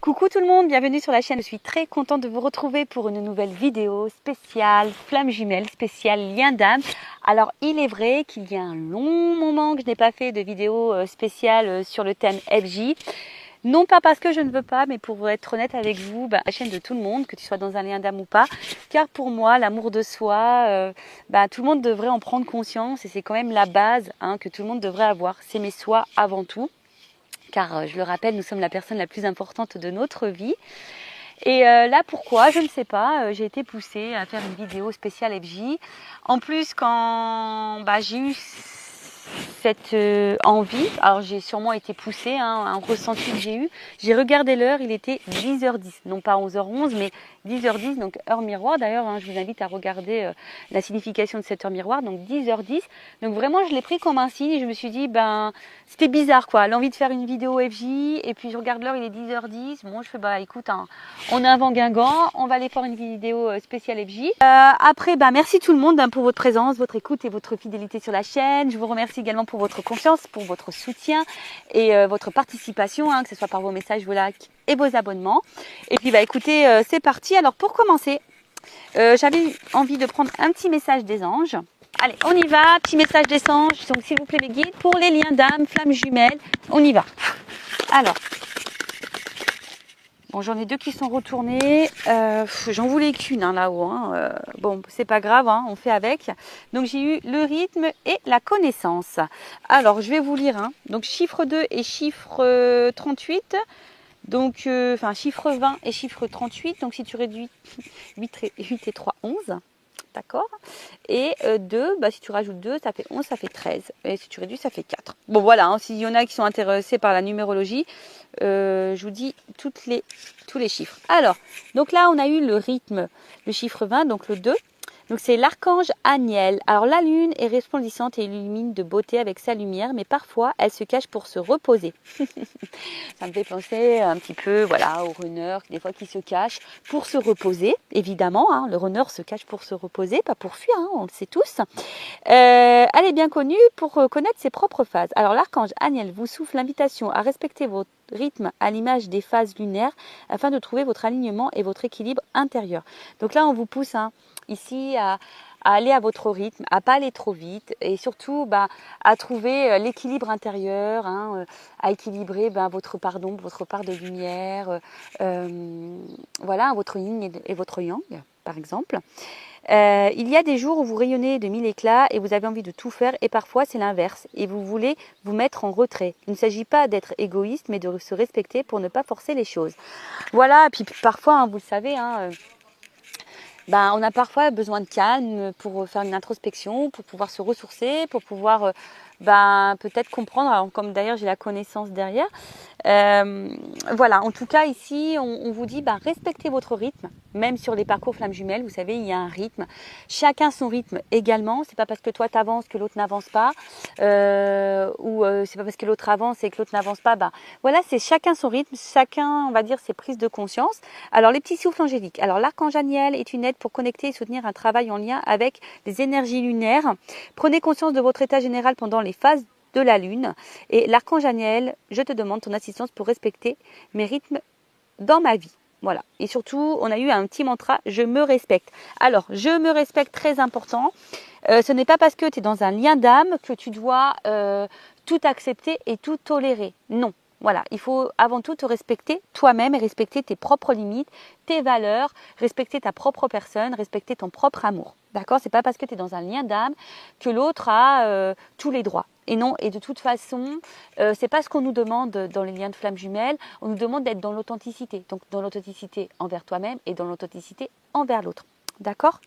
Coucou tout le monde, bienvenue sur la chaîne. Je suis très contente de vous retrouver pour une nouvelle vidéo spéciale flamme jumelle, spéciale lien d'âme. Alors il est vrai qu'il y a un long moment que je n'ai pas fait de vidéo spéciale sur le thème FJ. Non pas parce que je ne veux pas, mais pour être honnête avec vous, la chaîne de tout le monde, que tu sois dans un lien d'âme ou pas, car pour moi, l'amour de soi, tout le monde devrait en prendre conscience et c'est quand même la base que tout le monde devrait avoir. S'aimer soi avant tout. Car je le rappelle, nous sommes la personne la plus importante de notre vie. Et là, pourquoi? Je ne sais pas. J'ai été poussée à faire une vidéo spéciale FJ. En plus, quand j'ai eu cette envie, alors j'ai sûrement été poussée, un ressenti que j'ai regardé l'heure, il était 10h10, non pas 11h11, mais 10h10, donc heure miroir. D'ailleurs, je vous invite à regarder la signification de cette heure miroir, donc 10h10. Donc vraiment, je l'ai pris comme un signe et je me suis dit, c'était bizarre quoi, l'envie de faire une vidéo FJ, et puis je regarde l'heure, il est 10h10. Bon, je fais, écoute, on a un vent guingant, on va aller faire une vidéo spéciale FJ. Après, merci tout le monde pour votre présence, votre écoute et votre fidélité sur la chaîne. Je vous remercie également pour votre confiance, pour votre soutien et votre participation, que ce soit par vos messages, vos likes et vos abonnements. Et puis écoutez, c'est parti. Alors pour commencer, j'avais envie de prendre un petit message des anges. Allez, on y va, petit message des anges. Donc s'il vous plaît les guides, pour les liens d'âme, flammes jumelles, on y va. Alors, bon, j'en ai deux qui sont retournés. J'en voulais qu'une là-haut. Bon, c'est pas grave, on fait avec. Donc j'ai eu le rythme et la connaissance. Alors, je vais vous lire. Donc chiffre 2 et chiffre 38. Donc, chiffre 20 et chiffre 38. Donc si tu réduis 8 et 3, 11. D'accord. Et 2, si tu rajoutes 2, ça fait 11, ça fait 13. Et si tu réduis, ça fait 4. Bon, voilà, s'il y en a qui sont intéressés par la numérologie, je vous dis tous les chiffres. Alors, donc là, on a eu le rythme, le chiffre 20, donc le 2. Donc c'est l'archange Aniel. Alors la lune est resplendissante et illumine de beauté avec sa lumière, mais parfois elle se cache pour se reposer. Ça me fait penser un petit peu au runner, des fois qui se cache pour se reposer, évidemment. Le runner se cache pour se reposer, pas pour fuir, on le sait tous. Elle est bien connue pour connaître ses propres phases. Alors l'archange Aniel vous souffle l'invitation à respecter votre rythme à l'image des phases lunaires afin de trouver votre alignement et votre équilibre intérieur. Donc là, on vous pousse ici à aller à votre rythme, à pas aller trop vite et surtout à trouver l'équilibre intérieur, à équilibrer votre part d'ombre, votre part de lumière, votre yin et votre yang par exemple. Il y a des jours où vous rayonnez de mille éclats et vous avez envie de tout faire et parfois c'est l'inverse et vous voulez vous mettre en retrait. Il ne s'agit pas d'être égoïste mais de se respecter pour ne pas forcer les choses. Voilà, et puis parfois vous le savez, on a parfois besoin de calme pour faire une introspection, pour pouvoir se ressourcer, pour pouvoir peut-être comprendre, alors, comme d'ailleurs j'ai la connaissance derrière. En tout cas ici on vous dit respectez votre rythme, même sur les parcours flammes jumelles, vous savez il y a un rythme, chacun son rythme également, c'est pas parce que toi t'avances que l'autre n'avance pas, ou c'est pas parce que l'autre avance et que l'autre n'avance pas, c'est chacun son rythme, chacun on va dire ses prises de conscience. Alors les petits souffles angéliques, alors l'archange Aniel est une aide pour connecter et soutenir un travail en lien avec les énergies lunaires. Prenez conscience de votre état général pendant les phases de la lune et l'archange Aniel, je te demande ton assistance pour respecter mes rythmes dans ma vie. Voilà. Et surtout, on a eu un petit mantra, je me respecte. Alors, je me respecte, très important. Ce n'est pas parce que tu es dans un lien d'âme que tu dois tout accepter et tout tolérer. Non. Voilà, il faut avant tout te respecter toi-même et respecter tes propres limites, tes valeurs, respecter ta propre personne, respecter ton propre amour. D'accord? C'est pas parce que tu es dans un lien d'âme que l'autre a tous les droits. Et non, et de toute façon, c'est pas ce qu'on nous demande dans les liens de flammes jumelles. On nous demande d'être dans l'authenticité. Donc dans l'authenticité envers toi-même et dans l'authenticité envers l'autre. D'accord?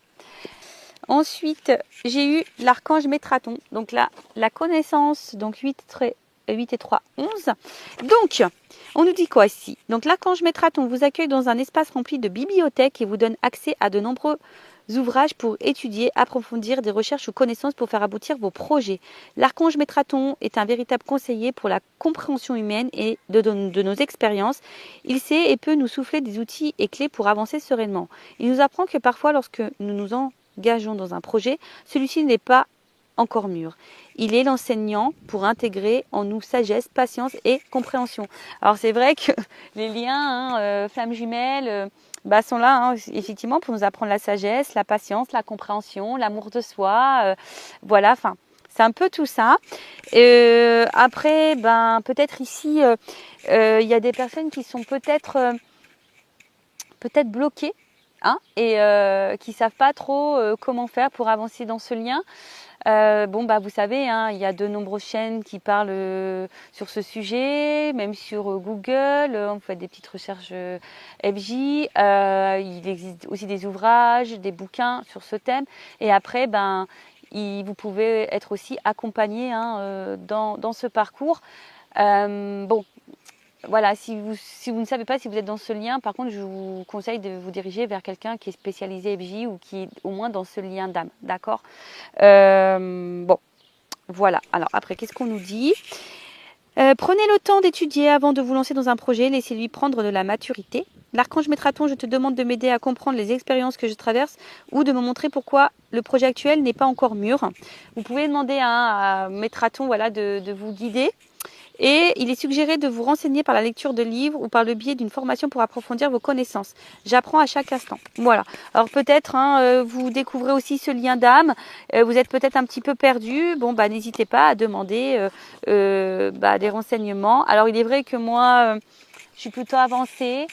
Ensuite, j'ai eu l'archange Métraton. Donc là, la connaissance, donc 8 et 3, 11. Donc, on nous dit quoi ici? Donc l'archange Métraton vous accueille dans un espace rempli de bibliothèques et vous donne accès à de nombreux ouvrages pour étudier, approfondir des recherches ou connaissances pour faire aboutir vos projets. L'archange Métraton est un véritable conseiller pour la compréhension humaine et de nos expériences. Il sait et peut nous souffler des outils et clés pour avancer sereinement. Il nous apprend que parfois, lorsque nous nous engageons dans un projet, celui-ci n'est pas encore mûr. Il est l'enseignant pour intégrer en nous sagesse, patience et compréhension. Alors c'est vrai que les liens, flammes jumelles, sont là, hein, effectivement, pour nous apprendre la sagesse, la patience, la compréhension, l'amour de soi. Voilà, enfin, c'est un peu tout ça. Après, peut-être ici, il y a des personnes qui sont peut-être bloquées, hein, et qui savent pas trop comment faire pour avancer dans ce lien. Vous savez, hein, il y a de nombreuses chaînes qui parlent sur ce sujet, même sur Google, on fait des petites recherches FJ, il existe aussi des ouvrages, des bouquins sur ce thème, et après, vous pouvez être aussi accompagné, hein, dans ce parcours. Voilà, si vous ne savez pas si vous êtes dans ce lien, par contre, je vous conseille de vous diriger vers quelqu'un qui est spécialisé FJ ou qui est au moins dans ce lien d'âme, d'accord? Voilà. Alors après, qu'est-ce qu'on nous dit? Prenez le temps d'étudier avant de vous lancer dans un projet, laissez-lui prendre de la maturité. L'archange Métraton, je te demande de m'aider à comprendre les expériences que je traverse ou de me montrer pourquoi le projet actuel n'est pas encore mûr. Vous pouvez demander à Métraton, voilà, de vous guider. Et il est suggéré de vous renseigner par la lecture de livres ou par le biais d'une formation pour approfondir vos connaissances. J'apprends à chaque instant. Voilà. Alors peut-être, hein, vous découvrez aussi ce lien d'âme. Vous êtes peut-être un petit peu perdu. N'hésitez pas à demander des renseignements. Alors il est vrai que moi, je suis plutôt avancée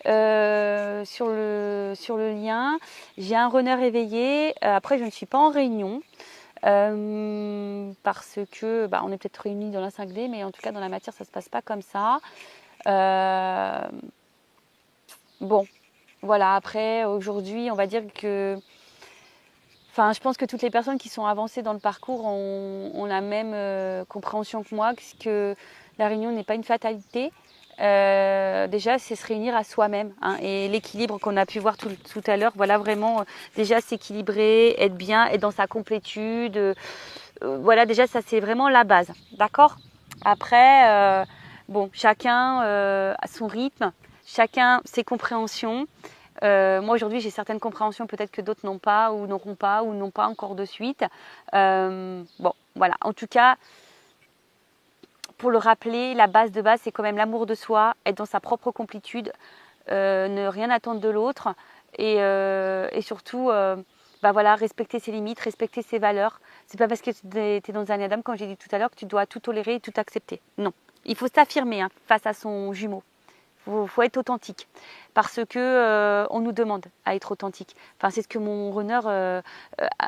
sur le lien. J'ai un runner éveillé. Après, je ne suis pas en réunion. Parce que on est peut-être réunis dans la 5D, mais en tout cas dans la matière ça se passe pas comme ça. Voilà, après aujourd'hui on va dire que je pense que toutes les personnes qui sont avancées dans le parcours ont la même compréhension que moi, que la réunion n'est pas une fatalité. Déjà c'est se réunir à soi-même, hein, et l'équilibre qu'on a pu voir tout à l'heure, voilà, vraiment déjà s'équilibrer, être bien, être dans sa complétude, voilà, déjà ça c'est vraiment la base, d'accord? Après chacun a son rythme, chacun ses compréhensions. Moi aujourd'hui j'ai certaines compréhensions peut-être que d'autres n'ont pas ou n'auront pas ou n'ont pas encore de suite. Voilà, en tout cas pour le rappeler, la base de base, c'est quand même l'amour de soi, être dans sa propre complétude, ne rien attendre de l'autre et surtout, respecter ses limites, respecter ses valeurs. C'est pas parce que tu es dans un lien d'âme, comme j'ai dit tout à l'heure, que tu dois tout tolérer et tout accepter. Non, il faut s'affirmer, hein, face à son jumeau. Faut être authentique parce que on nous demande à être authentique. Enfin, c'est ce que mon runner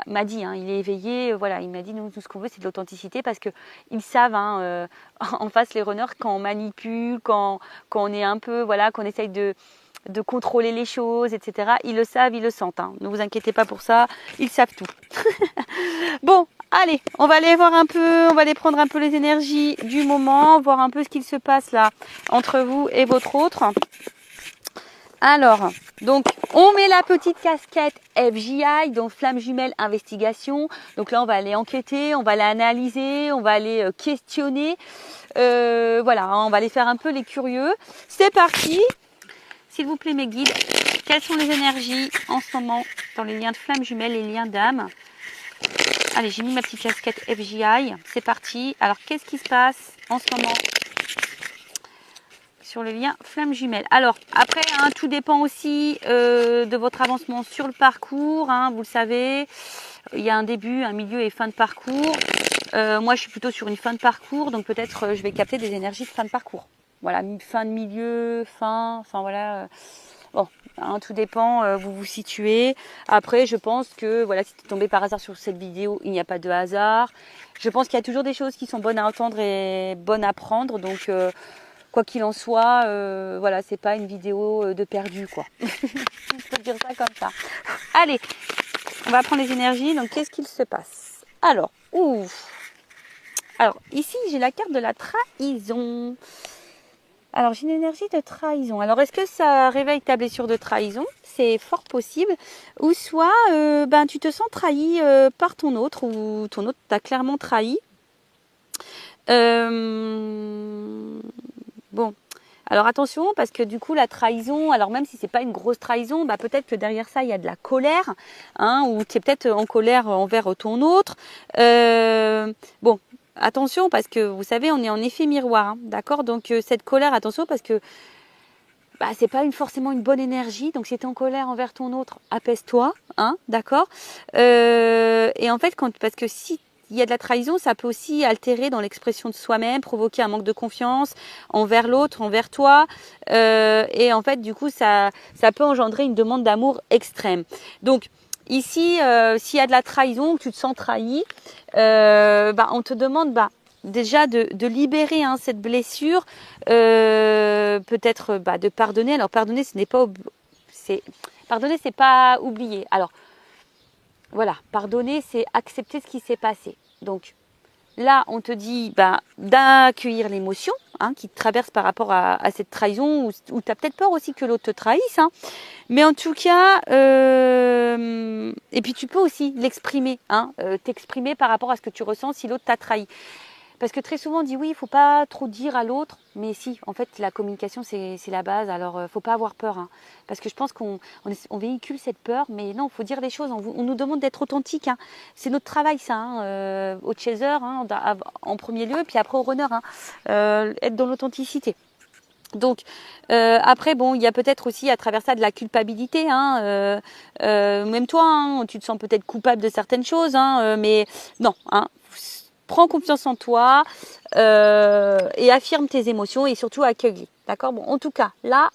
m'a dit, hein. Il est éveillé, voilà, il m'a dit nous tout ce qu'on veut c'est de l'authenticité parce que ils savent, hein, en face les runners quand on manipule, quand on est un peu, voilà, qu'on essaye de contrôler les choses, etc. Ils le savent, ils le sentent, hein. Ne vous inquiétez pas pour ça, ils savent tout. Bon, allez, on va aller voir un peu, on va aller prendre un peu les énergies du moment, voir un peu ce qu'il se passe là entre vous et votre autre. Alors, donc, on met la petite casquette FJI, donc flamme jumelle investigation. Donc là, on va aller enquêter, on va aller analyser, on va aller questionner. Voilà, hein, on va aller faire un peu les curieux. C'est parti. S'il vous plaît, mes guides, quelles sont les énergies en ce moment dans les liens de flamme jumelle, les liens d'âme? Allez, j'ai mis ma petite casquette FJI. C'est parti. Alors, qu'est-ce qui se passe en ce moment sur le lien flamme jumelle? Alors, après, hein, tout dépend aussi de votre avancement sur le parcours. Hein, vous le savez, il y a un début, un milieu et fin de parcours. Moi, je suis plutôt sur une fin de parcours. Donc, peut-être je vais capter des énergies de fin de parcours. Voilà, fin de milieu, enfin voilà. Bon, hein, tout dépend, vous vous situez. Après, je pense que, voilà, si tu es tombé par hasard sur cette vidéo, il n'y a pas de hasard. Je pense qu'il y a toujours des choses qui sont bonnes à entendre et bonnes à prendre. Donc, quoi qu'il en soit, voilà, c'est pas une vidéo de perdu, quoi. Je peux dire ça comme ça. Allez, on va prendre les énergies. Donc, qu'est-ce qu'il se passe? Alors, Alors, ici, j'ai la carte de la trahison. Alors, j'ai une énergie de trahison. Alors, est-ce que ça réveille ta blessure de trahison? C'est fort possible. Ou soit, tu te sens trahi par ton autre, ou ton autre t'a clairement trahi. Alors attention, parce que du coup la trahison, alors même si c'est pas une grosse trahison, bah peut-être que derrière ça il y a de la colère, hein, ou tu es peut-être en colère envers ton autre. Bon, attention parce que vous savez on est en effet miroir, hein, d'accord. Donc cette colère, attention parce que bah, c'est pas forcément une bonne énergie. Donc si tu es en colère envers ton autre, apaise-toi, hein, d'accord. Et en fait parce que si il y a de la trahison, ça peut aussi altérer dans l'expression de soi-même, provoquer un manque de confiance envers l'autre, envers toi. Et en fait, du coup, ça peut engendrer une demande d'amour extrême. Donc, ici, s'il y a de la trahison, que tu te sens trahi, bah, on te demande déjà de libérer cette blessure, peut-être de pardonner. Alors, pardonner, pardonner, c'est pas oublier. Alors, voilà, pardonner, c'est accepter ce qui s'est passé. Donc là, on te dit d'accueillir l'émotion qui te traverse par rapport à cette trahison, ou tu as peut-être peur aussi que l'autre te trahisse. Mais en tout cas, et puis tu peux aussi l'exprimer, t'exprimer par rapport à ce que tu ressens si l'autre t'a trahi. Parce que très souvent on dit oui, il ne faut pas trop dire à l'autre, mais si, en fait la communication c'est la base, alors faut pas avoir peur. Parce que je pense qu'on véhicule cette peur, mais non, il faut dire les choses, on nous demande d'être authentique. C'est notre travail ça, au chaser en premier lieu, puis après au runner, être dans l'authenticité. Donc après bon, il y a peut-être aussi à travers ça de la culpabilité, même toi, tu te sens peut-être coupable de certaines choses, mais non, prends confiance en toi et affirme tes émotions et surtout accueille. D'accord. Bon, en tout cas, là,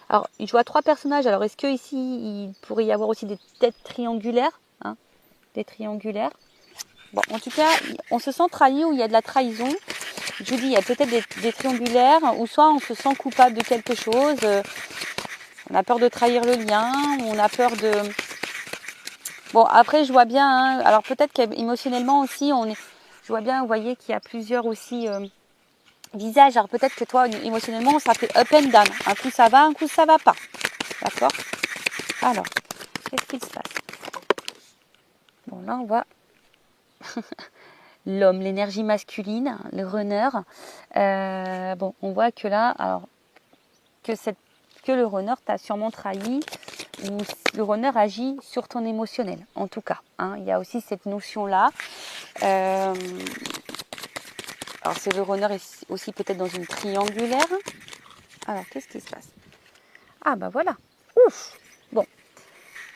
alors je vois 3 personnages. Alors, est-ce que ici, il pourrait y avoir aussi des têtes triangulaires, des triangulaires. Bon, en tout cas, on se sent trahi ou il y a de la trahison. Je vous dis, il y a peut-être des triangulaires ou soit on se sent coupable de quelque chose. On a peur de trahir le lien, on a peur de... Bon, après, je vois bien, alors peut-être qu'émotionnellement aussi, je vois bien, vous voyez qu'il y a plusieurs aussi visages. Alors peut-être que toi, émotionnellement, ça fait up and down. Un coup ça va, un coup ça va pas. D'accord. Alors, qu'est-ce qu'il se passe? Bon, là, on voit l'homme, l'énergie masculine, le runner. Bon, on voit que là, alors, que le runner t'a sûrement trahi, ou le runner agit sur ton émotionnel, en tout cas. Il y a aussi cette notion-là. Alors, c'est le runner aussi peut-être dans une triangulaire. Alors, qu'est-ce qui se passe? Ah, bah voilà. Ouf. Bon.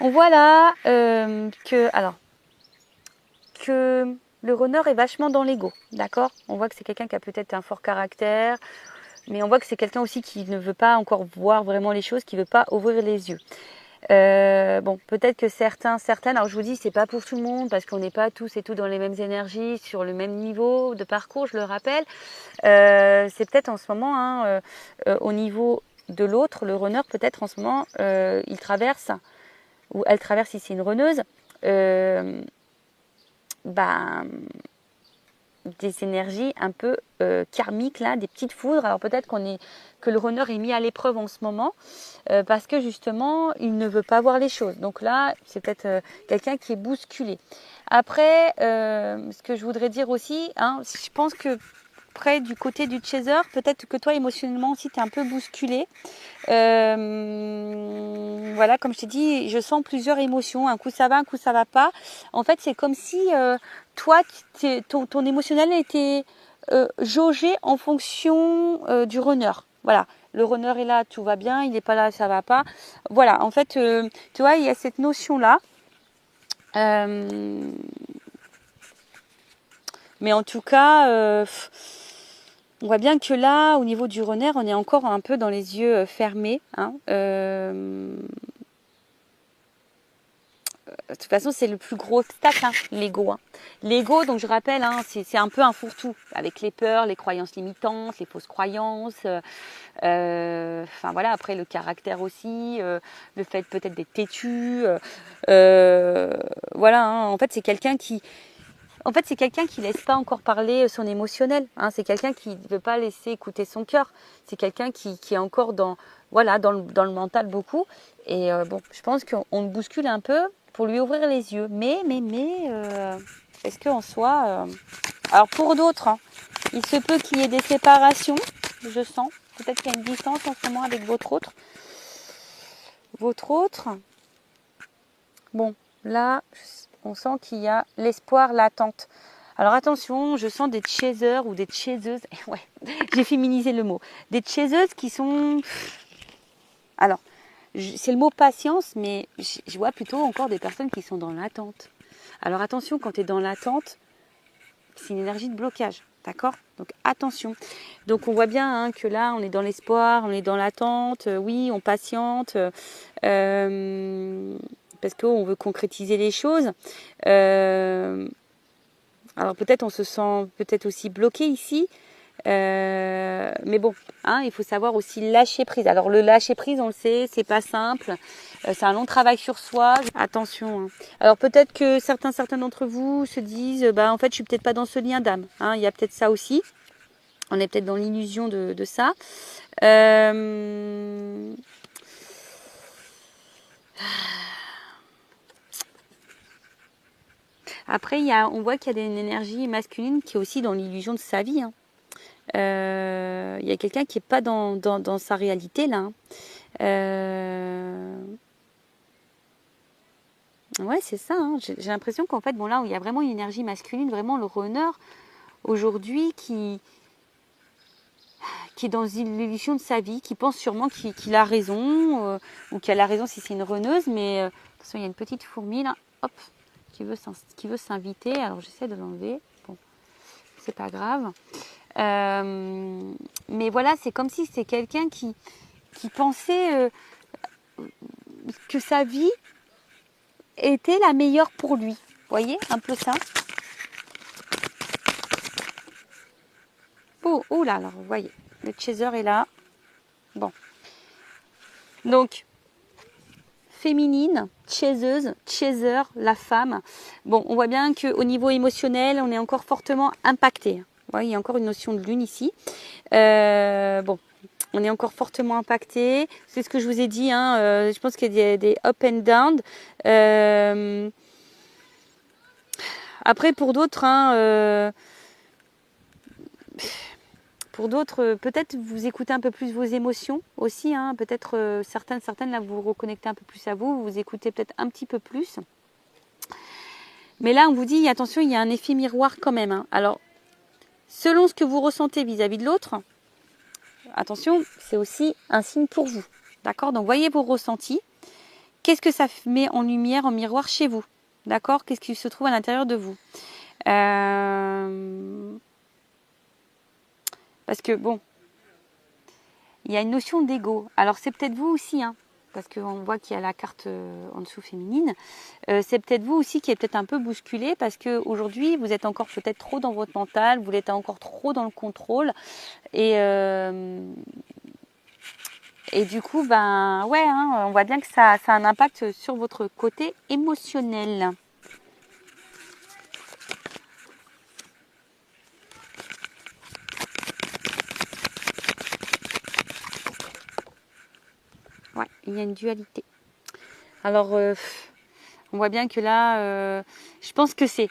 On voit là que le runner est vachement dans l'ego. D'accord? On voit que c'est quelqu'un qui a peut-être un fort caractère. Mais on voit que c'est quelqu'un aussi qui ne veut pas encore voir vraiment les choses, qui ne veut pas ouvrir les yeux. Bon, peut-être que certaines, alors je vous dis, c'est pas pour tout le monde, parce qu'on n'est pas tous et toutes dans les mêmes énergies, sur le même niveau de parcours, je le rappelle. C'est peut-être en ce moment, au niveau de l'autre, le runner, peut-être en ce moment, il traverse, ou elle traverse, si c'est une runneuse, des énergies un peu karmiques, là, des petites foudres. Alors peut-être que le runner est mis à l'épreuve en ce moment parce que justement il ne veut pas voir les choses. Donc là c'est peut-être quelqu'un qui est bousculé. Après ce que je voudrais dire aussi, je pense que près du côté du chaser, peut-être que toi émotionnellement aussi tu es un peu bousculé. Voilà, comme je t'ai dit, je sens plusieurs émotions, un coup ça va, un coup ça va pas. En fait c'est comme si toi ton émotionnel était jaugé en fonction du runner. Voilà, le runner est là, tout va bien, il n'est pas là, ça va pas. Voilà, en fait tu vois, il y a cette notion là. Mais en tout cas on voit bien que là, au niveau du runner, on est encore un peu dans les yeux fermés. De toute façon, c'est le plus gros obstacle, l'ego. L'ego, donc je rappelle, c'est un peu un fourre-tout, avec les peurs, les croyances limitantes, les fausses croyances. Voilà, après le caractère aussi, le fait peut-être d'être têtu. Voilà, en fait, c'est quelqu'un qui... laisse pas encore parler son émotionnel. C'est quelqu'un qui ne veut pas laisser écouter son cœur. C'est quelqu'un qui est encore dans le mental beaucoup. Et je pense qu'on le bouscule un peu pour lui ouvrir les yeux. Mais est-ce qu'en soi... Alors pour d'autres, il se peut qu'il y ait des séparations, je sens. Peut-être qu'il y a une distance en ce moment avec votre autre. Votre autre. Bon, là, on sent qu'il y a l'espoir, l'attente. Alors attention, je sens des chasers ou des chaseuses. Ouais, j'ai féminisé le mot. Des chaseuses qui sont... Alors, c'est le mot patience, mais je vois plutôt encore des personnes qui sont dans l'attente. Alors attention, quand tu es dans l'attente, c'est une énergie de blocage. D'accord? Donc attention. Donc on voit bien hein, que là, on est dans l'espoir, on est dans l'attente. Oui, on patiente. Parce qu'on veut concrétiser les choses. Alors peut-être on se sent peut-être aussi bloqué ici. Mais bon, hein, il faut savoir aussi lâcher prise. Alors le lâcher prise, on le sait, c'est pas simple. C'est un long travail sur soi. Attention. Hein. Alors peut-être que certains d'entre vous se disent, bah en fait, je suis peut-être pas dans ce lien d'âme. Hein. Il y a peut-être ça aussi. On est peut-être dans l'illusion de ça. Après, on voit qu'il y a une énergie masculine qui est aussi dans l'illusion de sa vie. Hein. Il y a quelqu'un qui n'est pas dans sa réalité là. Ouais, c'est ça. Hein. J'ai l'impression qu'en fait, bon là, il y a vraiment une énergie masculine, vraiment le runner aujourd'hui qui est dans l'illusion de sa vie, qui pense sûrement qu'il a raison, ou qu'il a la raison si c'est une runneuse, mais attention, il y a une petite fourmi là, hop, qui veut s'inviter. Alors j'essaie de l'enlever. Bon, c'est pas grave. Mais voilà, c'est comme si c'est quelqu'un qui pensait que sa vie était la meilleure pour lui. Vous voyez, un peu ça. Oh là, alors, vous voyez, le chaser est là. Bon. Donc, féminine, chaiseuse, chaser, la femme. Bon, on voit bien qu'au niveau émotionnel, on est encore fortement impacté. Vous voyez, il y a encore une notion de lune ici. Bon, on est encore fortement impacté. C'est ce que je vous ai dit. Hein, je pense qu'il y a des up and down. Après, pour d'autres, hein, peut-être vous écoutez un peu plus vos émotions aussi. Hein, peut-être certaines, là, vous vous reconnectez un peu plus à vous. Vous écoutez peut-être un petit peu plus. Mais là, on vous dit, attention, il y a un effet miroir quand même. Hein. Alors, selon ce que vous ressentez vis-à-vis de l'autre, attention, c'est aussi un signe pour vous. D'accord? Donc, voyez vos ressentis. Qu'est-ce que ça met en lumière, en miroir chez vous? D'accord? Qu'est-ce qui se trouve à l'intérieur de vous? Parce que, bon, il y a une notion d'ego. Alors, c'est peut-être vous aussi, hein, parce qu'on voit qu'il y a la carte en dessous féminine. C'est peut-être vous aussi qui est peut-être un peu bousculé, parce qu'aujourd'hui, vous êtes encore peut-être trop dans votre mental, vous êtes encore trop dans le contrôle. Et du coup, ben ouais, hein, on voit bien que ça a un impact sur votre côté émotionnel. Ouais, il y a une dualité. Alors, on voit bien que là, je pense que c'est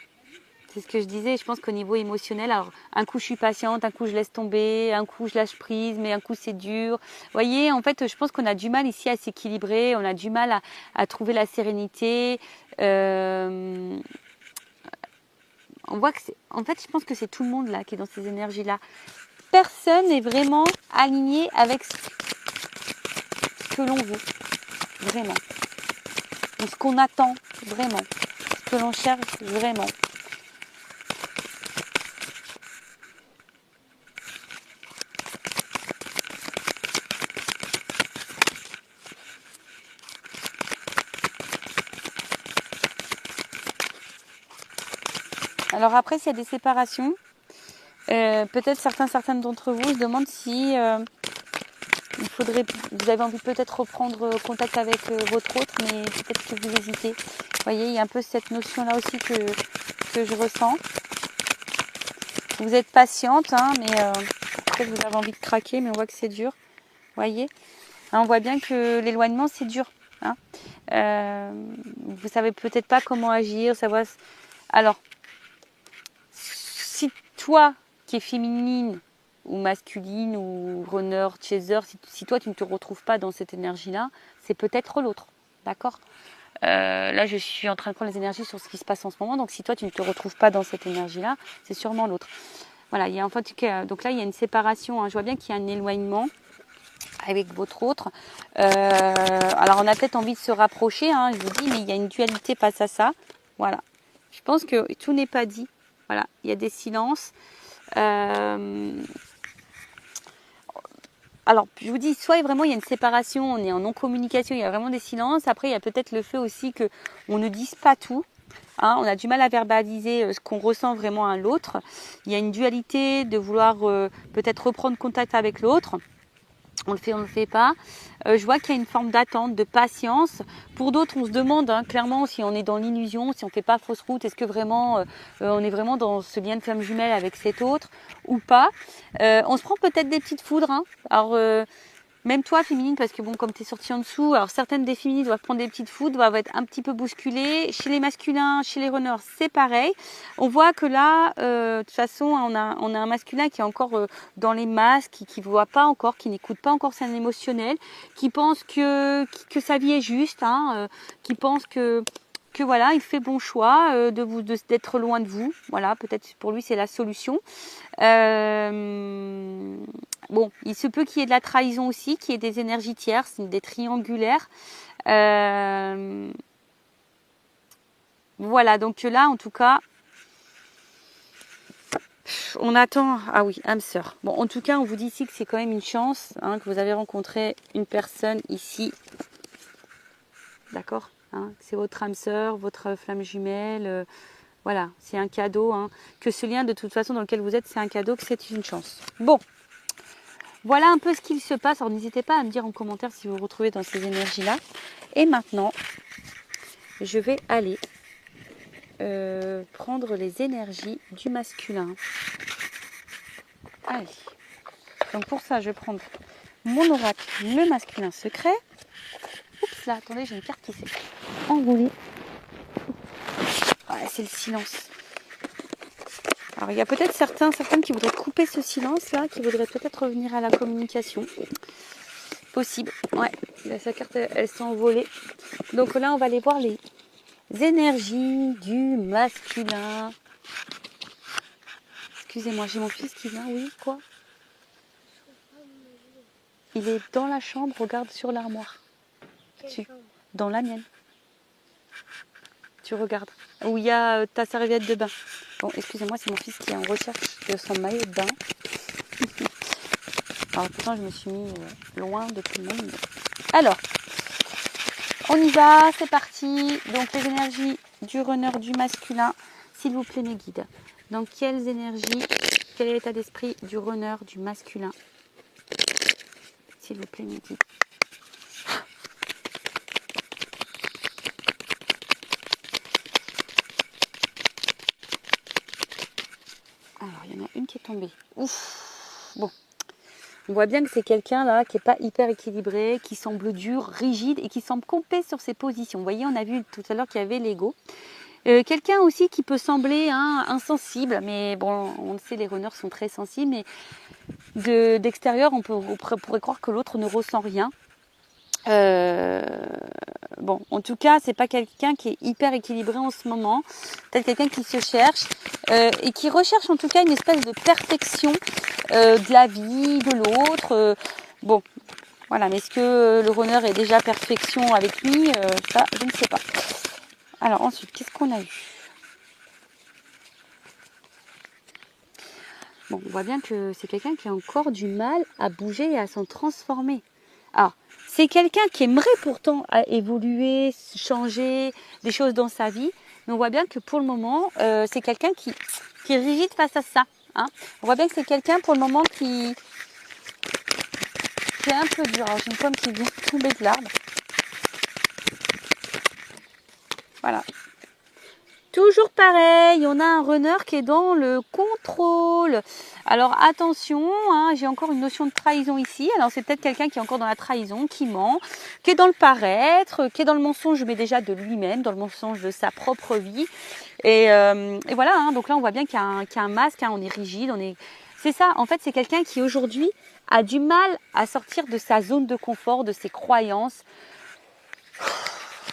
ce que je disais, je pense qu'au niveau émotionnel, alors un coup je suis patiente, un coup je laisse tomber, un coup je lâche prise, mais un coup c'est dur. Vous voyez, en fait, je pense qu'on a du mal ici à s'équilibrer, on a du mal à trouver la sérénité. On voit que en fait, je pense que c'est tout le monde là qui est dans ces énergies-là. Personne n'est vraiment aligné avec ce que l'on veut, vraiment. Ou ce qu'on attend, vraiment. Ce que l'on cherche, vraiment. Alors après, s'il y a des séparations, peut-être certaines d'entre vous se demandent si vous avez envie de peut-être reprendre contact avec votre autre, mais peut-être que vous hésitez. Vous voyez, il y a un peu cette notion-là aussi que je ressens. Vous êtes patiente, hein, mais peut-être vous avez envie de craquer, mais on voit que c'est dur. Vous voyez, hein, on voit bien que l'éloignement, c'est dur. Hein. Vous savez peut-être pas comment agir, savoir. Alors, si toi qui es féminine, ou masculine ou runner, chaser, si toi tu ne te retrouves pas dans cette énergie-là, c'est peut-être l'autre, d'accord? Là, je suis en train de prendre les énergies sur ce qui se passe en ce moment, donc si toi tu ne te retrouves pas dans cette énergie-là, c'est sûrement l'autre. Voilà, il y a enfin, donc là il y a une séparation, hein. Je vois bien qu'il y a un éloignement avec votre autre. Alors on a peut-être envie de se rapprocher, hein, je vous dis, mais il y a une dualité face à ça. Voilà. Je pense que tout n'est pas dit. Voilà, il y a des silences. Alors, je vous dis, soit vraiment il y a une séparation, on est en non-communication, il y a vraiment des silences. Après, il y a peut-être le fait aussi qu'on ne dise pas tout. Hein, on a du mal à verbaliser ce qu'on ressent vraiment à l'autre. Il y a une dualité de vouloir peut-être reprendre contact avec l'autre. On le fait, on ne le fait pas. Je vois qu'il y a une forme d'attente, de patience. Pour d'autres, on se demande clairement si on est dans l'illusion, si on ne fait pas fausse route, est-ce que vraiment on est vraiment dans ce lien de flamme jumelle avec cet autre ou pas. On se prend peut-être des petites foudres. Hein. Alors, même toi, féminine, parce que bon, comme tu es sortie en dessous, alors certaines des féminines doivent prendre des petites foudres, doivent être un petit peu bousculées. Chez les masculins, chez les runners, c'est pareil. On voit que là, de toute façon, on a un masculin qui est encore dans les masques, qui ne voit pas encore, qui n'écoute pas encore son émotionnel, qui pense que sa vie est juste, hein, qui pense que voilà, il fait bon choix d'être loin de vous. Voilà, peut-être pour lui c'est la solution. Bon, il se peut qu'il y ait de la trahison aussi, qu'il y ait des énergies tierces, des triangulaires. Voilà, donc là en tout cas, on attend. Ah oui, âme sœur. Bon, en tout cas, on vous dit ici que c'est quand même une chance, hein, que vous avez rencontré une personne ici. D'accord, hein, c'est votre âme sœur, votre flamme jumelle. Voilà, c'est un cadeau. Hein, que ce lien, de toute façon, dans lequel vous êtes, c'est un cadeau, que c'est une chance. Bon, voilà un peu ce qu'il se passe. Alors, n'hésitez pas à me dire en commentaire si vous vous retrouvez dans ces énergies-là. Et maintenant, je vais aller prendre les énergies du masculin. Allez. Donc, pour ça, je vais prendre mon oracle, le masculin secret. Oups, là, attendez, j'ai une carte qui s'est enroulée. Ouais, c'est le silence. Alors, il y a peut-être certaines qui voudraient couper ce silence-là, qui voudraient peut-être revenir à la communication. Possible. Ouais, là, sa carte, elle s'est envolée. Donc là, on va aller voir les énergies du masculin. Excusez-moi, j'ai mon fils qui vient. Oui, quoi? Il est dans la chambre, regarde sur l'armoire. Dans la mienne. Tu regardes. Où il y a ta serviette de bain. Bon, excusez-moi, c'est mon fils qui est en recherche de son maillot de bain. Alors pourtant, je me suis mis loin de tout le monde. Alors, on y va, c'est parti. Donc les énergies du runner, du masculin. S'il vous plaît, mes guides. Dans quelles énergies, quel est l'état d'esprit du runner, du masculin? S'il vous plaît, mes guides. Alors, il y en a une qui est tombée. Ouf. Bon. On voit bien que c'est quelqu'un là qui n'est pas hyper équilibré, qui semble dur, rigide et qui semble camper sur ses positions. Vous voyez, on a vu tout à l'heure qu'il y avait l'ego. Quelqu'un aussi qui peut sembler insensible, mais bon, on le sait, les runners sont très sensibles, mais d'extérieur, on pourrait croire que l'autre ne ressent rien. Bon, en tout cas, c'est pas quelqu'un qui est hyper équilibré en ce moment. Peut-être quelqu'un qui se cherche et qui recherche en tout cas une espèce de perfection de la vie, de l'autre. Bon, voilà. Mais est-ce que le runner est déjà perfection avec lui? Ça, je ne sais pas. Alors ensuite, qu'est-ce qu'on a eu? Bon, on voit bien que c'est quelqu'un qui a encore du mal à bouger et à s'en transformer. Alors, c'est quelqu'un qui aimerait pourtant évoluer, changer des choses dans sa vie, mais on voit bien que pour le moment, c'est quelqu'un qui est rigide face à ça. Hein. On voit bien que c'est quelqu'un pour le moment qui est un peu dur. Alors, j'ai une pomme qui vient de tomber de l'arbre. Voilà. Toujours pareil, on a un runner qui est dans le contrôle. Alors attention, hein, j'ai encore une notion de trahison ici. Alors c'est peut-être quelqu'un qui est encore dans la trahison, qui ment, qui est dans le paraître, qui est dans le mensonge, mais déjà de lui-même, dans le mensonge de sa propre vie. Et voilà, hein, donc là on voit bien qu'il y a un masque, hein, on est rigide, C'est ça, en fait, c'est quelqu'un qui aujourd'hui a du mal à sortir de sa zone de confort, de ses croyances.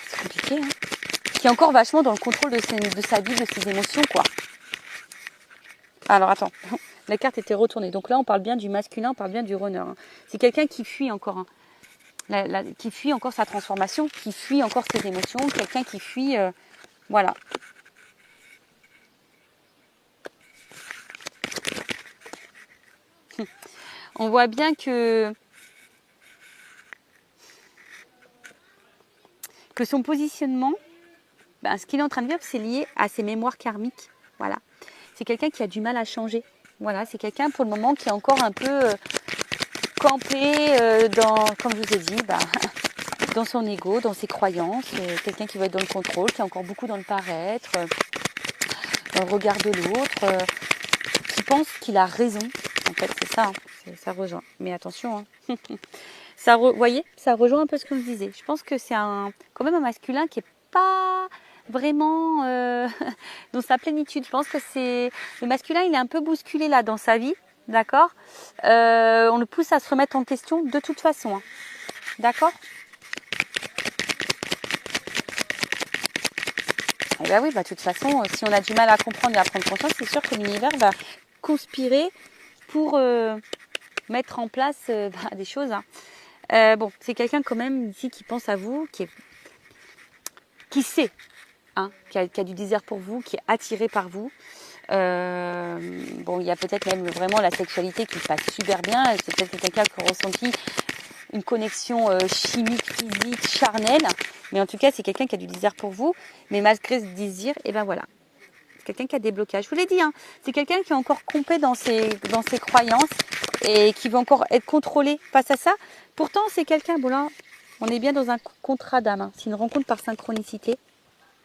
C'est compliqué, hein. Qui est encore vachement dans le contrôle de sa vie, de ses émotions, quoi. Alors, attends, la carte était retournée. Donc là, on parle bien du masculin, on parle bien du runner. Hein. C'est quelqu'un qui fuit encore, hein. Qui fuit encore sa transformation, qui fuit encore ses émotions, quelqu'un qui fuit... voilà. On voit bien que son positionnement, ben, ce qu'il est en train de vivre, c'est lié à ses mémoires karmiques. Voilà. C'est quelqu'un qui a du mal à changer. Voilà, c'est quelqu'un pour le moment qui est encore un peu campé dans, comme je vous ai dit, ben, dans son ego, dans ses croyances. Quelqu'un qui va être dans le contrôle, qui est encore beaucoup dans le paraître, dans le regard de l'autre, qui pense qu'il a raison. En fait, c'est ça, hein, ça rejoint. Mais attention, hein. Vous voyez, ça rejoint un peu ce que je disais. Je pense que c'est quand même un masculin qui n'est pas vraiment dans sa plénitude. Je pense que le masculin, il est un peu bousculé là dans sa vie, d'accord. On le pousse à se remettre en question de toute façon, hein. D'accord. Et bien oui, de toute façon, si on a du mal à comprendre et à prendre conscience, c'est sûr que l'univers va conspirer pour mettre en place des choses, hein. Bon, c'est quelqu'un quand même ici qui pense à vous, qui sait, hein, qui a du désir pour vous, qui est attiré par vous. Bon, il y a peut-être même vraiment la sexualité qui passe super bien. C'est peut-être quelqu'un qui a ressenti une connexion chimique, physique, charnelle. Mais en tout cas, c'est quelqu'un qui a du désir pour vous. Mais malgré ce désir, et ben voilà. C'est quelqu'un qui a des blocages. Je vous l'ai dit, hein, c'est quelqu'un qui est encore complet dans ses croyances et qui veut encore être contrôlé face à ça. Pourtant, c'est quelqu'un, bon là, on est bien dans un contrat d'âme. Hein. C'est une rencontre par synchronicité.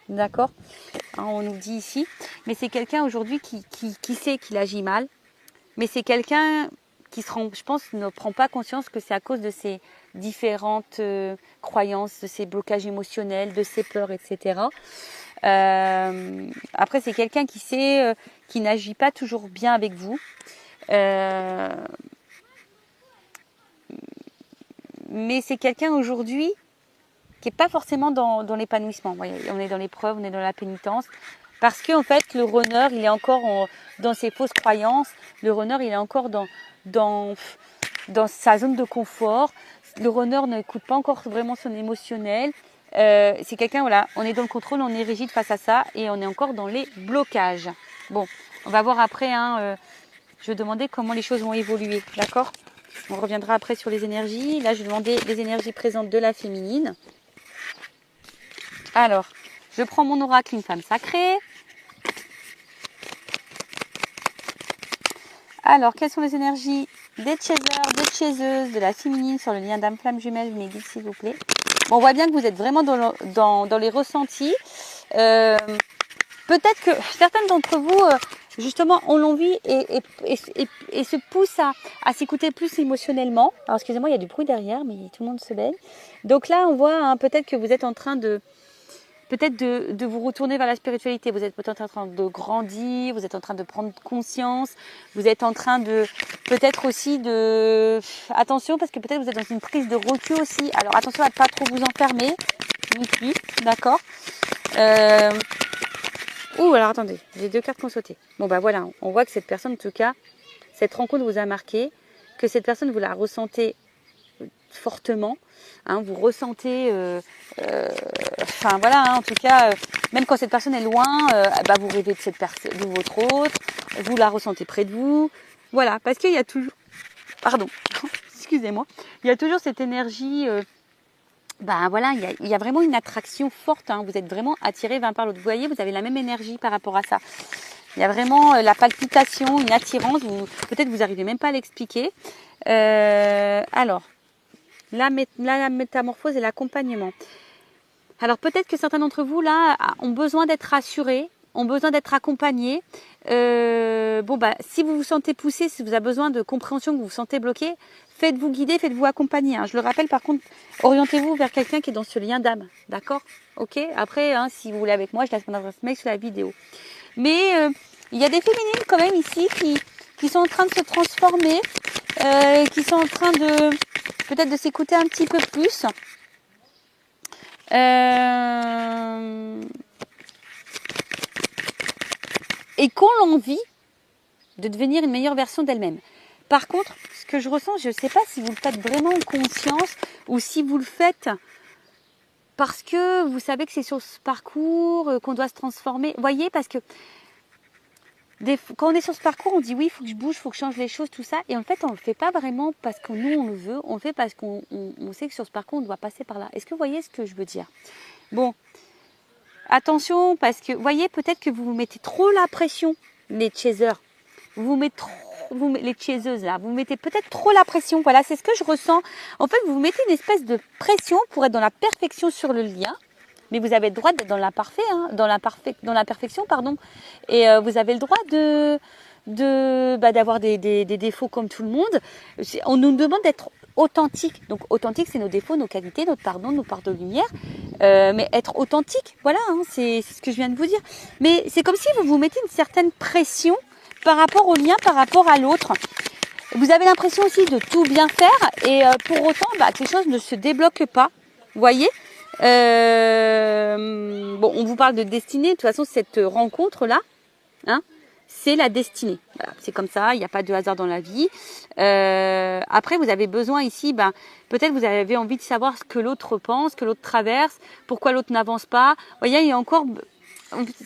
D'accord, hein, on nous dit ici. Mais c'est quelqu'un aujourd'hui qui sait qu'il agit mal. Mais c'est quelqu'un qui, je pense, ne prend pas conscience que c'est à cause de ses différentes croyances, de ses blocages émotionnels, de ses peurs, etc. Après, c'est quelqu'un qui sait, qui n'agit pas toujours bien avec vous. Mais c'est quelqu'un aujourd'hui qui n'est pas forcément dans l'épanouissement. On est dans l'épreuve, on est dans la pénitence. Parce qu'en fait, le runner, il est encore dans ses fausses croyances. Le runner, il est encore dans sa zone de confort. Le runner n'écoute pas encore vraiment son émotionnel. C'est quelqu'un, voilà, on est dans le contrôle, on est rigide face à ça et on est encore dans les blocages. Bon, on va voir après, hein, je vais demander comment les choses vont évoluer, d'accord ? On reviendra après sur les énergies. Là, je vais demander les énergies présentes de la féminine. Alors, je prends mon oracle, une femme sacrée. Alors, quelles sont les énergies des chasers, des chaseuses, de la féminine sur le lien d'âme flamme jumelle, vous me dites s'il vous plaît. Bon, on voit bien que vous êtes vraiment dans les ressentis. Peut-être que certaines d'entre vous, justement, ont l'envie et se poussent à s'écouter plus émotionnellement. Alors, excusez-moi, il y a du bruit derrière, mais tout le monde se baigne. Donc là, on voit hein, peut-être que vous êtes en train de vous retourner vers la spiritualité. Vous êtes peut-être en train de grandir, vous êtes en train de prendre conscience, vous êtes en train de peut-être aussi de... Attention, parce que peut-être vous êtes dans une prise de recul aussi. Alors attention à ne pas trop vous enfermer, non plus, d'accord. Ouh, alors attendez, j'ai 2 cartes qui ont sauté. Bon bah voilà, on voit que cette personne, en tout cas, cette rencontre vous a marqué, que cette personne, vous la ressentez fortement, hein, vous ressentez, enfin voilà, hein, en tout cas, même quand cette personne est loin, vous rêvez de cette personne, de votre autre, vous la ressentez près de vous, voilà, parce qu'il y a toujours, pardon, excusez-moi, il y a toujours cette énergie, voilà, il y a vraiment une attraction forte, hein, vous êtes vraiment attiré l'un par l'autre, vous voyez, vous avez la même énergie par rapport à ça. Il y a vraiment la palpitation, une attirance, peut-être vous n'arrivez même pas à l'expliquer. Alors, la métamorphose et l'accompagnement. Alors peut-être que certains d'entre vous là ont besoin d'être rassurés, ont besoin d'être accompagnés. Si vous vous sentez poussé, si vous avez besoin de compréhension, que vous vous sentez bloqué, faites-vous guider, faites-vous accompagner. Hein. Je le rappelle par contre, orientez-vous vers quelqu'un qui est dans ce lien d'âme, d'accord ? Ok. Après, hein, si vous voulez avec moi, je laisse mon adresse mail sur la vidéo. Mais il y a des féminines quand même ici qui sont en train de se transformer, qui sont en train de peut-être de s'écouter un petit peu plus. Et qu'on l'envie de devenir une meilleure version d'elle-même. Par contre, ce que je ressens, je ne sais pas si vous le faites vraiment en conscience ou si vous le faites parce que vous savez que c'est sur ce parcours qu'on doit se transformer. Vous voyez, parce que quand on est sur ce parcours, on dit oui, il faut que je bouge, il faut que je change les choses, tout ça. Et en fait, on ne le fait pas vraiment parce que nous, on le veut. On le fait parce qu'on sait que sur ce parcours, on doit passer par là. Est-ce que vous voyez ce que je veux dire? Bon, attention, parce que, vous voyez, peut-être que vous vous mettez trop la pression, les chasers. Les chaseuses là, vous mettez peut-être trop la pression. Voilà, c'est ce que je ressens. En fait, vous mettez une espèce de pression pour être dans la perfection sur le lien. Mais vous avez le droit d'être dans l'imparfait, hein, dans la perfection, pardon. Et vous avez le droit d'avoir des défauts comme tout le monde. On nous demande d'être authentique. Donc authentique, c'est nos défauts, nos qualités, notre pardon, nos parts de lumière. Mais être authentique, voilà, hein, c'est ce que je viens de vous dire. Mais c'est comme si vous vous mettez une certaine pression par rapport au lien, par rapport à l'autre. Vous avez l'impression aussi de tout bien faire et pour autant que les choses ne se débloquent pas. Vous voyez, bon, on vous parle de destinée. De toute façon, cette rencontre-là, hein, c'est la destinée. Voilà, c'est comme ça, il n'y a pas de hasard dans la vie. Après, vous avez besoin ici, peut-être vous avez envie de savoir ce que l'autre pense, que l'autre traverse, pourquoi l'autre n'avance pas. Vous voyez, il y a encore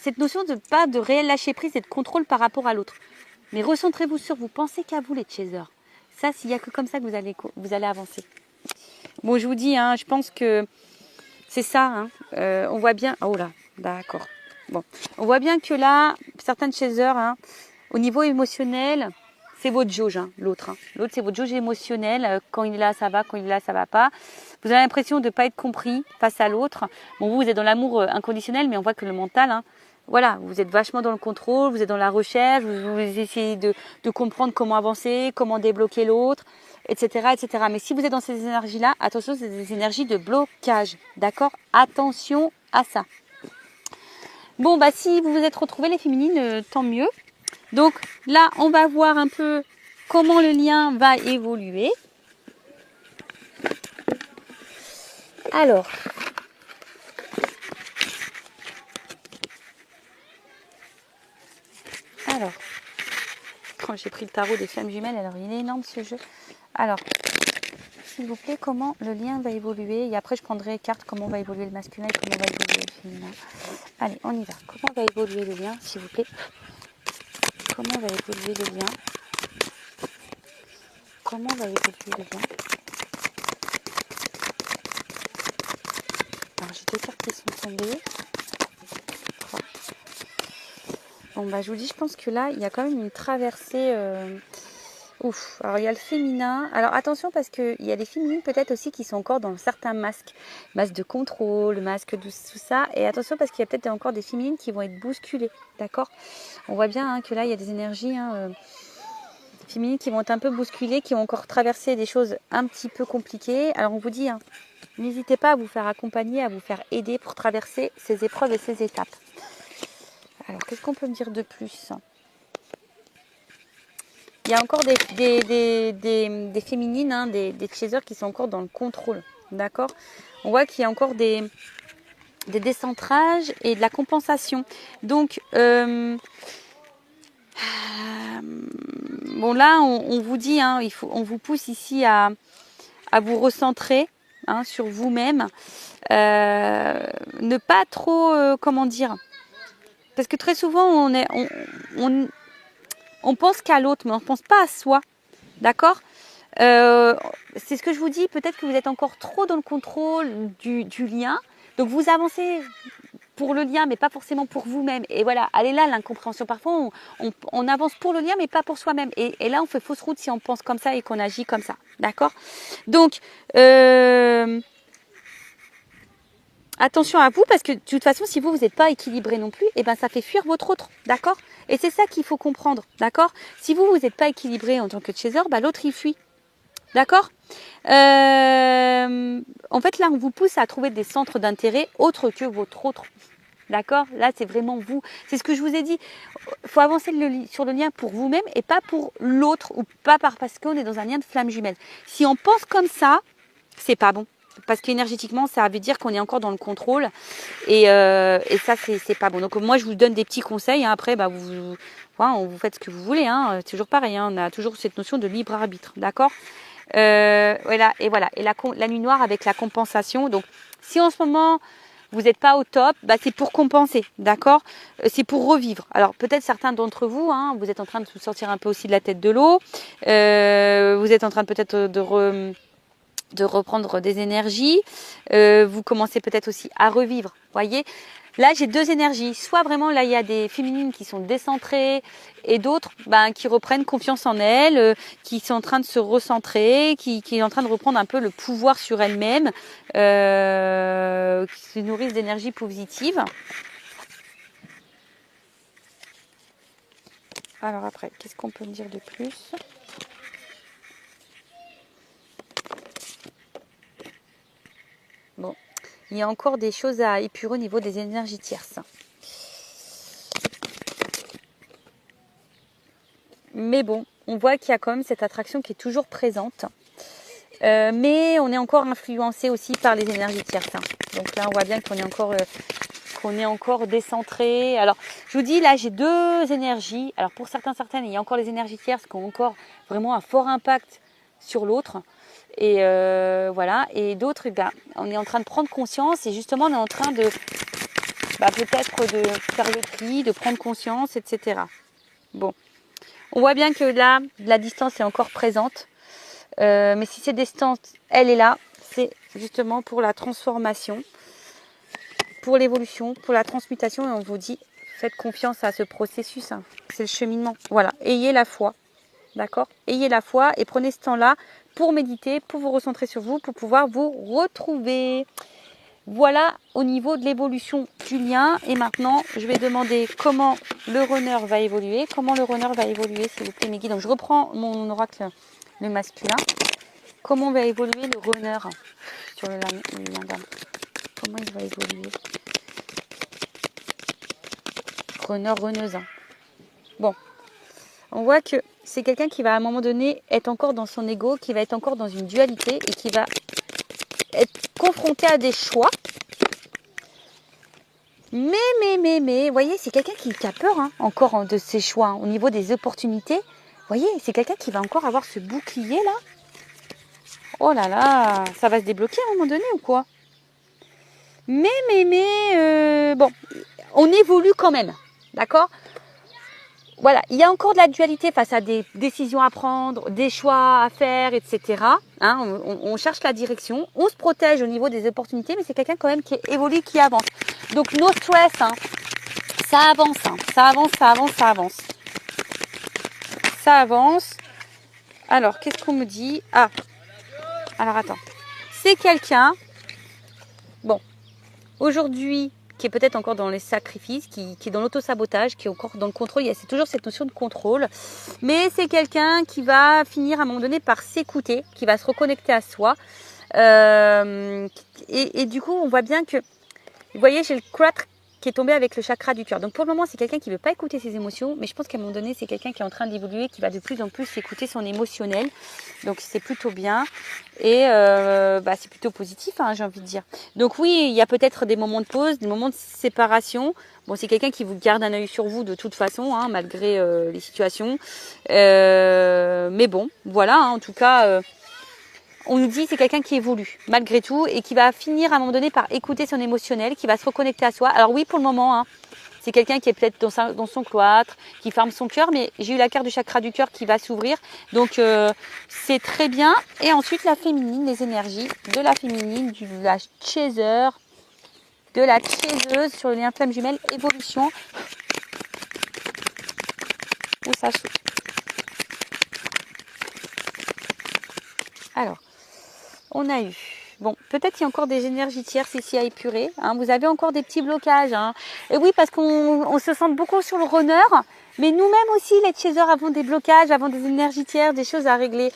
cette notion de pas de réel lâcher prise et de contrôle par rapport à l'autre. Mais recentrez-vous sur vous, pensez qu'à vous les chasers. Ça, s'il n'y a que comme ça que vous allez avancer. Bon, je vous dis, hein, je pense que c'est ça. Hein. On voit bien. Oh là, d'accord. Bon, on voit bien que là, certains chasers, hein, au niveau émotionnel, c'est votre jauge, hein, l'autre. Hein. L'autre, c'est votre jauge émotionnelle. Quand il est là, ça va. Quand il est là, ça va pas. Vous avez l'impression de ne pas être compris face à l'autre. Bon, vous êtes dans l'amour inconditionnel, mais on voit que le mental, hein, voilà, vous êtes vachement dans le contrôle, vous êtes dans la recherche, vous essayez de comprendre comment avancer, comment débloquer l'autre, etc., etc. Mais si vous êtes dans ces énergies-là, attention, c'est des énergies de blocage, d'accord? Attention à ça. Bon, si vous vous êtes retrouvés les féminines, tant mieux. Donc là, on va voir un peu comment le lien va évoluer. Alors, quand j'ai pris le tarot des flammes jumelles, alors il est énorme ce jeu. Alors, s'il vous plaît, comment le lien va évoluer? Et après, je prendrai carte comment va évoluer le masculin et comment va évoluer le féminin. Allez, on y va. Comment va évoluer le lien, s'il vous plaît? Comment va évoluer le lien? Comment va évoluer le lien? Alors, j'ai 2 cartes qui sont tombées. 3. Bon, je vous dis, je pense que là, il y a quand même une traversée. Ouf. Alors, il y a le féminin. Alors, attention, parce qu'il y a des féminines peut-être aussi qui sont encore dans certains masques. Masque de contrôle, masque de tout ça. Et attention, parce qu'il y a peut-être encore des féminines qui vont être bousculées. D'accord? On voit bien hein, que là, il y a des énergies féminines qui vont être un peu bousculées, qui vont encore traverser des choses un petit peu compliquées. Alors, on vous dit, hein, n'hésitez pas à vous faire accompagner, à vous faire aider pour traverser ces épreuves et ces étapes. Alors, qu'est-ce qu'on peut me dire de plus? Il y a encore des féminines, hein, des chasers qui sont encore dans le contrôle. D'accord? On voit qu'il y a encore des décentrages et de la compensation. Donc, bon là, on vous dit, hein, on vous pousse ici à vous recentrer hein, sur vous-même. Ne pas trop, comment dire? Parce que très souvent, on pense qu'à l'autre, mais on ne pense pas à soi. D'accord? C'est ce que je vous dis. Peut-être que vous êtes encore trop dans le contrôle du lien. Donc, vous avancez pour le lien, mais pas forcément pour vous-même. Et voilà, elle est là, l'incompréhension. Parfois, on avance pour le lien, mais pas pour soi-même. Et là, on fait fausse route si on pense comme ça et qu'on agit comme ça. D'accord? Donc, attention à vous, parce que de toute façon, si vous n'êtes pas équilibré non plus, et ça fait fuir votre autre, d'accord? Et c'est ça qu'il faut comprendre, d'accord? Si vous n'êtes pas équilibré en tant que chaser, l'autre il fuit, d'accord? En fait, là, on vous pousse à trouver des centres d'intérêt autres que votre autre, D'accord? Là, c'est vraiment vous. C'est ce que je vous ai dit. Il faut avancer sur le lien pour vous-même et pas pour l'autre ou pas parce qu'on est dans un lien de flamme jumelle. Si on pense comme ça, c'est pas bon. Parce qu'énergétiquement, ça veut dire qu'on est encore dans le contrôle. Et ça, c'est pas bon. Donc, moi, je vous donne des petits conseils. Hein. Après, vous faites ce que vous voulez. Hein. C'est toujours pareil. Hein. On a toujours cette notion de libre arbitre. D'accord? Voilà. Et la nuit noire avec la compensation. Donc, si en ce moment, vous n'êtes pas au top, c'est pour compenser. D'accord? C'est pour revivre. Alors, peut-être certains d'entre vous, hein, vous êtes en train de vous sortir un peu aussi de la tête de l'eau. Vous êtes en train peut-être de reprendre des énergies. Vous commencez peut-être aussi à revivre. Voyez, là j'ai deux énergies. Soit vraiment là il y a des féminines qui sont décentrées et d'autres qui reprennent confiance en elles, qui sont en train de se recentrer, qui est en train de reprendre un peu le pouvoir sur elles-mêmes, qui se nourrissent d'énergie positive. Alors après, qu'est-ce qu'on peut me dire de plus ? Bon, il y a encore des choses à épurer au niveau des énergies tierces. Mais bon, on voit qu'il y a quand même cette attraction qui est toujours présente. Mais on est encore influencé aussi par les énergies tierces. Donc là, on voit bien qu'on est encore décentré. Alors, je vous dis, là, j'ai deux énergies. Alors, pour certaines, il y a encore les énergies tierces qui ont encore vraiment un fort impact sur l'autre. Et voilà. Et d'autres, on est en train de prendre conscience. Et justement, on est en train de peut-être de faire le tri, de prendre conscience, etc. Bon. On voit bien que là, la distance est encore présente. Mais si cette distance, elle est là, c'est justement pour la transformation, pour l'évolution, pour la transmutation. Et on vous dit, faites confiance à ce processus. Hein. C'est le cheminement. Voilà. Ayez la foi. D'accord ? Ayez la foi et prenez ce temps-là pour méditer, pour vous recentrer sur vous, pour pouvoir vous retrouver. Voilà au niveau de l'évolution du lien. Et maintenant, je vais demander comment le runner va évoluer. Comment le runner va évoluer, s'il vous plaît, mes guides. Donc, je reprends mon oracle, le masculin. Comment va évoluer le runner sur le lien d'âme ? Comment il va évoluer ? Runner, runneuse. Bon. On voit que c'est quelqu'un qui va à un moment donné être encore dans son ego, qui va être encore dans une dualité et qui va être confronté à des choix. Mais, vous voyez, c'est quelqu'un qui a peur encore de ses choix. Hein, au niveau des opportunités, vous voyez, c'est quelqu'un qui va encore avoir ce bouclier là. Oh là là, ça va se débloquer à un moment donné ou quoi ? Mais, bon, on évolue quand même, d'accord ? Voilà, il y a encore de la dualité face à des décisions à prendre, des choix à faire, etc. Hein, on cherche la direction, on se protège au niveau des opportunités, mais c'est quelqu'un quand même qui évolue, qui avance. Donc, no stress, ça avance, ça avance. Ça avance. Alors, qu'est-ce qu'on me dit ? Ah, alors attends. C'est quelqu'un, bon, aujourd'hui, qui est peut-être encore dans les sacrifices, qui est dans l'auto-sabotage, qui est encore dans le contrôle. C'est toujours cette notion de contrôle. Mais c'est quelqu'un qui va finir à un moment donné par s'écouter, qui va se reconnecter à soi. Et du coup, on voit bien que, vous voyez, j'ai le 4 qui est tombé avec le chakra du cœur. Donc pour le moment, c'est quelqu'un qui ne veut pas écouter ses émotions, mais je pense qu'à un moment donné, c'est quelqu'un qui est en train d'évoluer, qui va de plus en plus écouter son émotionnel. Donc c'est plutôt bien et c'est plutôt positif, j'ai envie de dire. Donc oui, il y a peut-être des moments de pause, des moments de séparation. Bon, c'est quelqu'un qui vous garde un œil sur vous de toute façon, malgré les situations. Mais bon, voilà, en tout cas... on nous dit que c'est quelqu'un qui évolue malgré tout et qui va finir à un moment donné par écouter son émotionnel, qui va se reconnecter à soi. Alors oui, pour le moment, c'est quelqu'un qui est peut-être dans son cloître, qui ferme son cœur, mais j'ai eu la carte du chakra du cœur qui va s'ouvrir. Donc c'est très bien. Et ensuite la féminine, les énergies de la féminine, de la chaser, de la chaiseuse sur le lien flamme jumelle, évolution. Où ça s'ouvre. Alors. On a eu, bon, peut-être il y a encore des énergies tierces ici à épurer. Vous avez encore des petits blocages. Et oui, parce qu'on se sent beaucoup sur le runner. Mais nous-mêmes aussi, les chasers, avons des blocages, avons des énergies tierces, des choses à régler.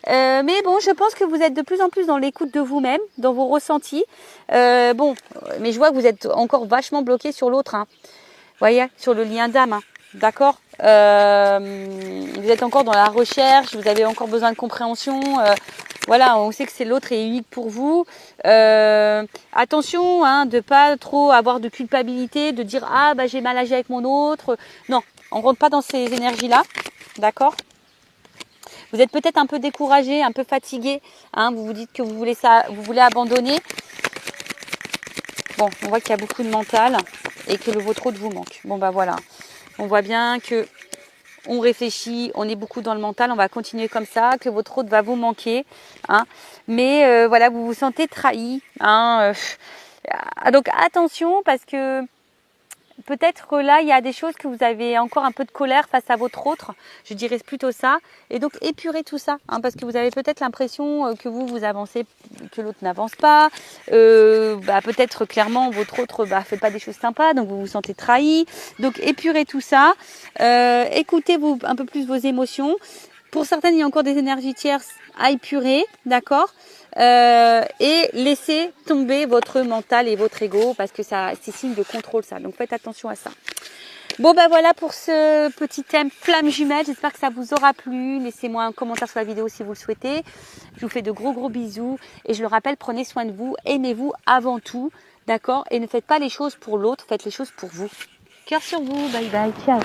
Mais bon, je pense que vous êtes de plus en plus dans l'écoute de vous-même, dans vos ressentis. Bon, mais je vois que vous êtes encore vachement bloqué sur l'autre. Hein. Vous voyez, sur le lien d'âme. Hein. D'accord. Vous êtes encore dans la recherche, vous avez encore besoin de compréhension. Voilà, on sait que c'est l'autre est unique pour vous. Attention, hein, de pas trop avoir de culpabilité, de dire ah bah j'ai mal agi avec mon autre. Non, on rentre pas dans ces énergies-là, d'accord. Vous êtes peut-être un peu découragé, un peu fatigué. Hein, vous vous dites que vous voulez abandonner. Bon, on voit qu'il y a beaucoup de mental et que votre autre vous manque. Bon bah voilà, on voit bien que on réfléchit, on est beaucoup dans le mental, on va continuer comme ça, que votre autre va vous manquer, hein. Mais voilà, vous vous sentez trahi, hein. Donc attention parce que peut-être là il y a des choses que vous avez encore un peu de colère face à votre autre, je dirais plutôt ça, et donc épurez tout ça, hein, parce que vous avez peut-être l'impression que vous avancez, que l'autre n'avance pas, peut-être clairement votre autre fait pas des choses sympas, donc vous vous sentez trahi, donc épurez tout ça, écoutez un peu plus vos émotions. Pour certaines il y a encore des énergies tierces à épurer, d'accord. Et laissez tomber votre mental et votre ego parce que ça c'est signe de contrôle ça, donc faites attention à ça. Bon ben voilà pour ce petit thème flamme jumelle, j'espère que ça vous aura plu, laissez-moi un commentaire sur la vidéo si vous le souhaitez, je vous fais de gros bisous et je le rappelle, prenez soin de vous, aimez-vous avant tout, d'accord, et ne faites pas les choses pour l'autre, faites les choses pour vous. Cœur sur vous, bye bye, ciao.